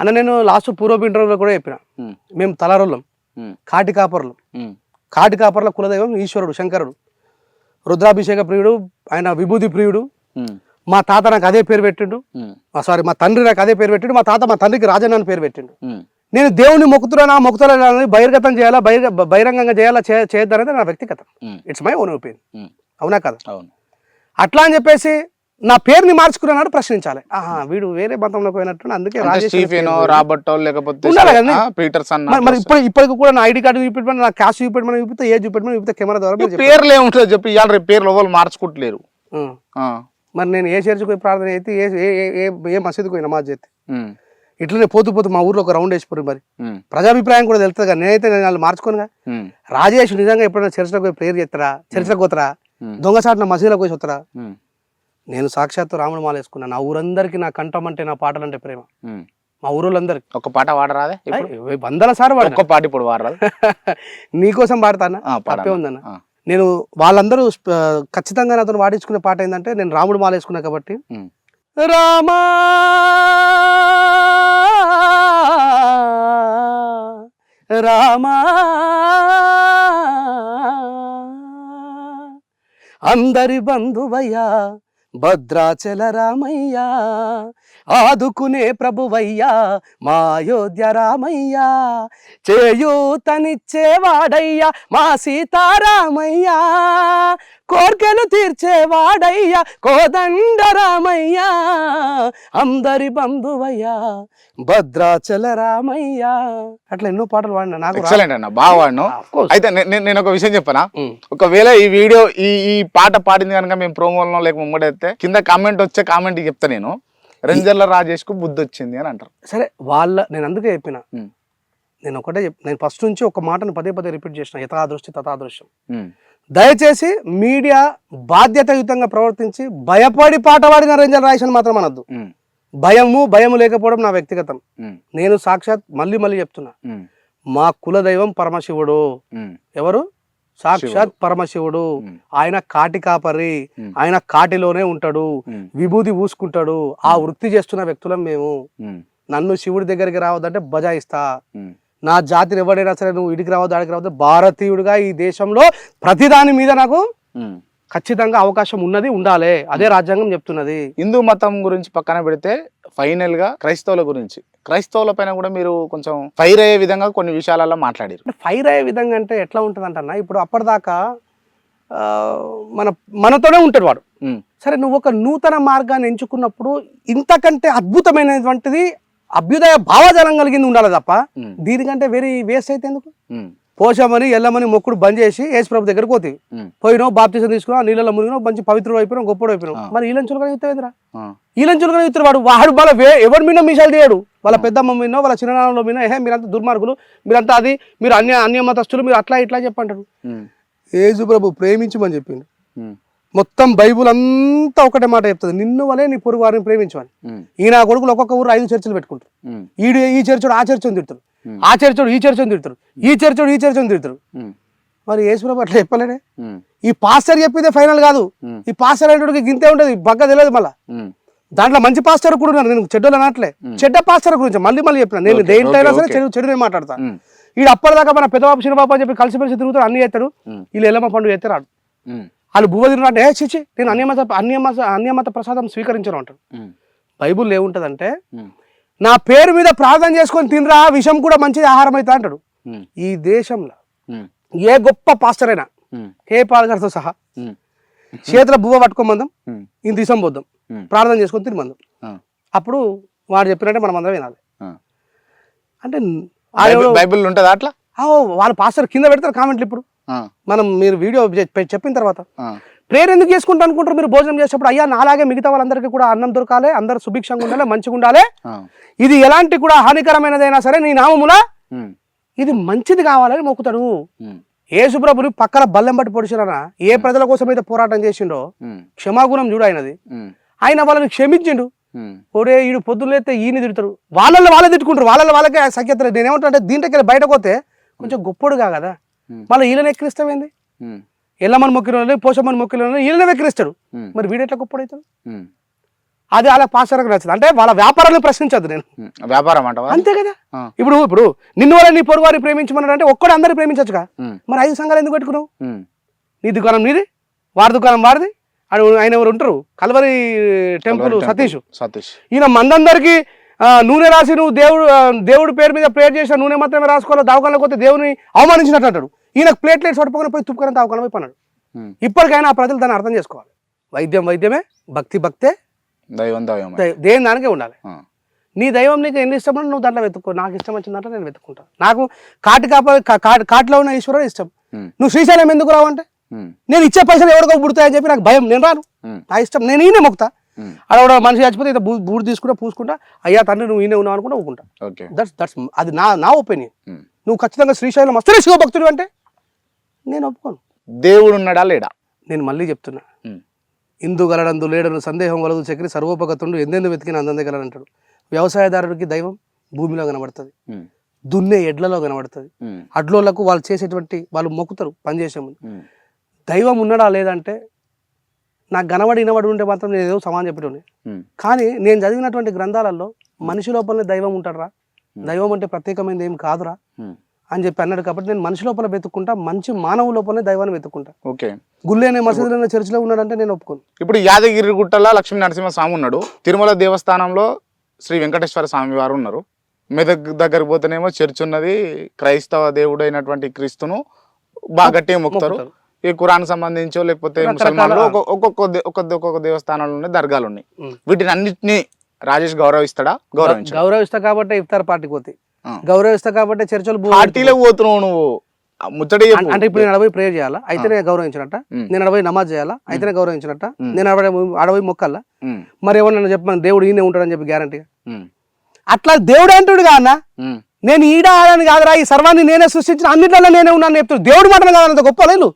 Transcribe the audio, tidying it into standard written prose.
అన్న నేను లాస్ట్ పూర్వపు ఇంటర్వ్యూలో కూడా చెప్పిన, మేము తలారోళ్ళం, కాటి కాపర్ల కులదైవం ఈశ్వరుడు శంకరుడు, రుద్రాభిషేక ప్రియుడు, ఆయన విభూతి ప్రియుడు. మా తాత నాకు అదే పేరు పెట్టిండు, సారీ మా తండ్రి నాకు అదే పేరు పెట్టిండు, మా తండ్రికి రాజన్న అని పేరు పెట్టిండు. నేను దేవుని మొక్కుతున్నా బహిర్గతం చేయాలా, బహిరంగంగా చేయాలా, చేయొద్దనేది నా వ్యక్తిగతం. It's my own opinion. అవునా కదా? అట్లా అని చెప్పేసి నా పేరుని మార్చుకున్నాడు ప్రశ్నించాలి. వీడు వేరే మతంలోకి పోయినట్టు, అందుకే మరి ఇప్పటికి కూడా నా ఐడి కార్డు చూపెట్టమని, నా క్యాష్ చూపెట్టమని చూపితే, ఏ చూపెట్టమని చూపితే కెమెరా ద్వారా పేర్లు ఏముంటుంది చెప్పి ఇవాళ పేర్లు ఎవరు మార్చుకుంటలేరు. మరి నేను ఏ చర్చికి పోయి ప్రార్థన అయితే, ఏ మసీదుకు పోయి నమాజ్ చేస్తే, ఇట్లనే పోతూ మా ఊర్లో ఒక రౌండ్ వేసిపోయి మరి ప్రజాభిప్రాయం కూడా తెలుస్తుంది కదా. నేనైతే వాళ్ళు మార్చుకోనుగా. రాజేష్ నిజంగా ఎప్పుడైనా చర్చిలోకి పోయి ప్రేయర్ చేస్తారా, చర్చిలోకి పోతారా, దొంగసాటిన మసీదులోకి పోయి వస్తారా? నేను సాక్షాత్తు రాముడు మాల వేసుకున్నా. నా ఊరందరికి నా కంఠం అంటే, నా పాటలు అంటే ప్రేమ. మా ఊరోళ్ళందరికి ఒక పాట వాడరాదే? 100 సార్లు వాడు. ఒక్క పాట ఇప్పుడు వాడరాదు? నీకోసం పాడతానా? తప్పే ఉందన్న. నేను వాళ్ళందరూ ఖచ్చితంగా నాతో వాడించుకునే పాట ఏంటంటే, నేను రాముడు మాల వేసుకున్నా కాబట్టి, రామా రామా అందరి బంధువయ్యా భద్రాచల రామయ్యా, ఆదుకునే ప్రభువయ్యా మా అయోధ్య రామయ్యా, చేయూతనిచ్చేవాడయ్యా మా సీతారామయ్యా, కోర్కెలు తీర్చేవాడయ్యా కోదండ రామయ్యా, అందరి బంధువయ్యా భద్రాచల రామయ్యా. అట్లా ఎన్నో పాటలు వాడినా. నాకు ఎక్సలెంట్ అన్న, బాగా వాడినా. అయితే నేను ఒక విషయం చెప్పనా, ఒకవేళ ఈ వీడియో ఈ పాట పాడింది కనుక మేము ప్రోమోలో లేక ముంగడైతే కింద కామెంట్ వచ్చే కామెంట్ చెప్తా, నేను రంజర్ల రాజేష్ కు బుద్ధి వచ్చింది అని అంటారు. సరే నేను అందుకే చెప్పిన, నేను ఒకటే నేను ఫస్ట్ నుంచి ఒక మాటను పదే రిపీట్ చేసిన, యథాదృష్టి తథాదృశ్యం. దయచేసి మీడియా బాధ్యతాయుతంగా ప్రవర్తించి భయపడి పాట పాడిన రంజర్ల రాజేష్ అని మాత్రం అనొద్దు. భయము లేకపోవడం నా వ్యక్తిగతం. నేను సాక్షాత్ మళ్ళీ చెప్తున్నా, మా కులదైవం పరమశివుడు. ఎవరు? సాక్షాత్ పరమశివుడు. ఆయన కాటి కాపరి, ఆయన కాటిలోనే ఉంటాడు, విభూతి పూసుకుంటాడు. ఆ వృత్తి చేస్తున్న వ్యక్తులం మేము. నన్ను శివుడి దగ్గరికి రావద్దంటే బజాయిస్తా. నా జాతిని ఎవడైనా సరే నువ్వు ఇడికి రావద్దు ఆడికి రావద్దు, భారతీయుడిగా ఈ దేశంలో ప్రతిదాని మీద నాకు ఖచ్చితంగా అవకాశం ఉన్నది, ఉండాలి. అదే రాజ్యాంగం చెప్తున్నది. హిందూ మతం గురించి పక్కన పెడితే ఫైనల్ గా క్రైస్తవుల గురించి, క్రైస్తవుల పైన కూడా మీరు కొంచెం ఫైర్ అయ్యే విధంగా కొన్ని విషయాలలో మాట్లాడారు. ఫైర్ అయ్యే విధంగా అంటే ఎట్లా ఉంటుంది అంటన్నా, ఇప్పుడు అప్పటిదాకా మనతోనే ఉంటాడు వాడు. సరే నువ్వు ఒక నూతన మార్గాన్ని ఎంచుకున్నప్పుడు ఇంతకంటే అద్భుతమైనటువంటిది అభ్యుదయ భావజాలం కలిగింది ఉండాలి తప్ప దీనికంటే వేస్ట్ అయితే ఎందుకు? పోషమని ఎల్లమని మొక్కుడు బంద్ చేసి యేసు ప్రభు దగ్గరకు పోతే పోయినావు, బాప్తిజం తీసుకున్నావు, నీళ్ళలో మునిగినావు, మంచి పవిత్రుడు అయిపోయినావు, గొప్పడు అయిపోయినావు. మరి ఈలం చులకన యుద్ధం ఈలం చులకన యుద్ధం వాడు వాళ్ళ ఎవరి మీద మిషాలు తీయడు. వాళ్ళ పెద్దమ్మ మీద, వాళ్ళ చిన్ననాన్నలో మీద, మీరంతా దుర్మార్గులు, మీరంతా అది, మీరు అన్య మతస్థులు, మీరు అట్లా ఇట్లా చెప్పంటారు. యేసు ప్రభు ప్రేమించమని చెప్పిండు. మొత్తం బైబుల్ అంతా ఒకటే మాట చెప్తుంది, నిన్ను వలే నీ పొరుగు వారిని ప్రేమించమని. ఈయన కొడుకులు ఒక్కొక్క ఊరు 5 చర్చలు పెట్టుకుంటారు. ఈ చర్చోడు ఆ చర్చను తిడతారు, ఆ చర్చోడు ఈ చర్చను తిడతారు, ఈ చర్చను తిడతారు. మరి యేసు ప్రభు అట్లా చెప్పలేడే? ఈ పాస్టర్ చెప్పేదే ఫైనల్ కాదు. ఈ పాస్టర్ అంటే గింతే ఉంటది, బగ్గ తెలియదు. మళ్ళా దాంట్లో మంచి పాస్టర్ కూడా ఉన్నారు. నేను చెడ్డలు అనట్లే, చెడ్డ పాస్టర్ గురించి మళ్ళీ చెప్పిన. నేను దేంట్లో సరే చెడునే మాట్లాడతాను. వీడు అప్పటిదాకా మన పెద్దబాబు చిన్నబాబు అని చెప్పి కలిసిమెలిసి తిరుగుతారు, అన్ని చేస్తాడు. వీళ్ళు ఎల్లమ్మ పండుగ చేస్తే రాడు. వాళ్ళు భూవ తిరుగుతుంటే చిచి నేను అన్యమత ప్రసాదం స్వీకరించను అంటాడు. బైబుల్ ఏముంటదంటే, నా పేరు మీద ప్రార్థన చేసుకొని తినరా, విషం కూడా మంచిది ఆహారం అవుతా అంటాడు. ఈ దేశంలో ఏ గొప్ప పాస్టర్ అయినా కేపాల్ గారితో సహా చేతుల బువ్వ పట్టుకోమందాం, ఇంత విషం పోద్దాం, ప్రార్థన చేసుకొని తినమందాం. అప్పుడు వాడు చెప్పినట్టే మనం అందరం వినాలి. అంటే బైబిల్ ఉంటుందా అట్లా? వాళ్ళ పాస్టర్ కింద పెడతారు కామెంట్లు. ఇప్పుడు మీరు వీడియో చెప్పిన తర్వాత ప్రేయర్ ఎందుకు చేసుకుంటా అనుకుంటారు? మీరు భోజనం చేసేటప్పుడు అయ్యా నాలాగే మిగతా వాళ్ళందరికీ కూడా అన్నం దొరకాలి, అందరు సుభిక్షంగా ఉండాలి, మంచిగా ఉండాలి, ఇది ఎలాంటి కూడా హానికరమైనదైనా సరే నీ నామముల ఇది మంచిది కావాలని మొక్కుతాడు. యేసు ప్రభుని పక్కన బల్లెం బట్టి పొడిచినా ఏ ప్రజల కోసం అయితే పోరాటం చేసిండో క్షమాగుణం చూడు ఆయనది. ఆయన వాళ్ళని క్షమించిండు. ఒరే ఈడు పొద్దున్నైతే ఈయన తిడతారు, వాళ్ళే తిట్టుకుంటారు, వాళ్ళకే సఖ్యత. నేనేమంటా దీంట్లోకి బయటకు పోతే కొంచెం గొప్పడుగా కదా, మళ్ళీ వీళ్ళని ఎక్కిరిస్తామేంది? ఎల్లమని మొక్కిన పోషమని మొక్కిన వీళ్ళని వెక్కిరిస్తాడు. మరి వీడు ఎట్లా గొప్పడవుతాడు? అది అలా పాస్టర్కి నచ్చదు. అంటే వాళ్ళ వ్యాపారాన్ని ప్రశ్నించద్దు నేను. వ్యాపారం అంటవా? అంతే కదా. ఇప్పుడు నిన్ను వాళ్ళ నీ పొరుగు వారిని ప్రేమించమన్నాడు అంటే ఒక్కడు అందరిని ప్రేమించచ్చుగా. మరి 5 సంఘాలు ఎందుకు పెట్టుకున్నావు? నీ దుకాణం నీది, వారి దుకాణం వారిది. ఆయన ఎవరు ఉంటారు, కల్వరి టెంపుల్ సతీష్. ఈయన మందందరికి నూనె రాసి నువ్వు దేవుడి పేరు మీద ప్రేర్ చేసిన నూనె మాత్రమే రాసుకోవాలి, దవాఖానలోకి పోతే దేవుని అవమానించినట్టు అంటాడు. ఈయన ప్లేట్లెట్స్ పట్టుకొని పోయి తుప్పుకొని దవాఖాన పోయి పన్నాడు. ఇప్పటికైనా ఆ ప్రజలు దాన్ని అర్థం చేసుకోవాలి. వైద్యం వైద్యమే, భక్తి భక్తే, దైవం దేని దానికే ఉండాలి. నీ దైవం నీకు ఎన్ని ఇష్టం నువ్వు దాంట్లో వెతుక్కో. నాకు ఇష్టం వచ్చిన దాంట్లో నేను వెతుక్కుంటాను. నాకు కాటిలో ఉన్న ఈశ్వరుడు ఇష్టం. నువ్వు శ్రీశైలం ఎందుకు రావంటే నేను ఇచ్చే పైసలు ఎవరికో పుడతాయని చెప్పి నాకు భయం, నేను రాను. నా ఇష్టం, నేను ఈయనే మొక్తా. అక్కడ మనిషి చచ్చిపోతే ఇంత బూడి తీసుకుంటా పూసుకుంటా, అయ్యా తండ్రి నువ్వు ఈయనే ఉన్నావు అనుకుంటా ఊకుంటా. దట్స్ అది నా ఒపీనియన్. నువ్వు ఖచ్చితంగా శ్రీశైలం వస్తే శివభక్తుడు అంటే నేను ఒప్పుకోను. దేవుడు ఉన్నాడా లేడా? నేను మళ్ళీ చెప్తున్నా, ఇందు గలడందు లేడను సందేహం వలదు చక్రి సర్వోపగతుండు ఎందెందు వెతికిన అందందే గలడంటాడు. వ్యవసాయదారుడికి దైవం భూమిలో కనబడుతుంది, దున్నే ఎడ్లలో కనబడుతుంది. అడ్లోళ్లకు వాళ్ళు చేసేటువంటి వాళ్ళు మొక్కుతారు పనిచేసే ముందు. దైవం ఉన్నాడా లేదంటే నాకు కనబడి వినబడి ఉంటే మాత్రం నేను ఏదో సమానం చెప్పేటోని. కానీ నేను చదివినటువంటి గ్రంథాలలో మనిషి లోపలనే దైవం ఉంటాడురా, దైవం అంటే ప్రత్యేకమైనది ఏం కాదురా అని చెప్పి అన్నాడు. కాబట్టి నేను మనిషి లోపల వెతుక్కుంటా, మంచి మానవు లోపలనే దైవాన్ని వెతుక్కుంటా. ఓకే, గుళ్ళేనే మసీదులోనే చర్చిలో ఉన్నాడంటే నేను ఒప్పుకోను. ఇప్పుడు యాదగిరి గుట్టలో లక్ష్మీ నరసింహ స్వామి ఉన్నాడు, తిరుమల దేవస్థానంలో శ్రీ వెంకటేశ్వర స్వామి వారు ఉన్నారు, మెదక్ దగ్గరికి పోతేనేమో చర్చ్ ఉన్నది, క్రైస్తవ దేవుడు అయినటువంటి క్రీస్తును బాగా గట్టిగా మొక్కుతారు. ఈ ఖురాన్ సంబంధించో లేకపోతే ముసల్మాన్లు ఒక్కొక్క దేవస్థానాలు దర్గాలు ఉన్నాయి. వీటిని అన్నిటినీ రాజేష్ గౌరవిస్తాడా? గౌరవిస్తా కాబట్టి ఇఫ్తార్ పార్టీకి పోతే, గౌరవిస్తా కాబట్టి చర్చలు పార్టీలకు పోతున్నావు నువ్వు ముచ్చట. అంటే ఇప్పుడు నేను అడవి ప్రేయర్ చేయాలా అయితేనే గౌరవించినట్ట, నేను అడవి నమాజ్ చేయాలా అయితేనే గౌరవించినట్ట, నేను అడవి మొక్కల్లా, మరి ఎవరు చెప్పాను దేవుడు ఈయనే ఉంటాడని చెప్పి గ్యారంటీగా. అట్లా దేవుడు అంటాడు కా అన్న, నేను ఈడ ఆడని కాదురా, ఈ సర్వాన్ని నేనే సృష్టించిన, అన్నిట్లలో నేనే ఉన్నాను చెప్తాడు. దేవుడు మాటలు కాదన్నంత గొప్ప లేదు.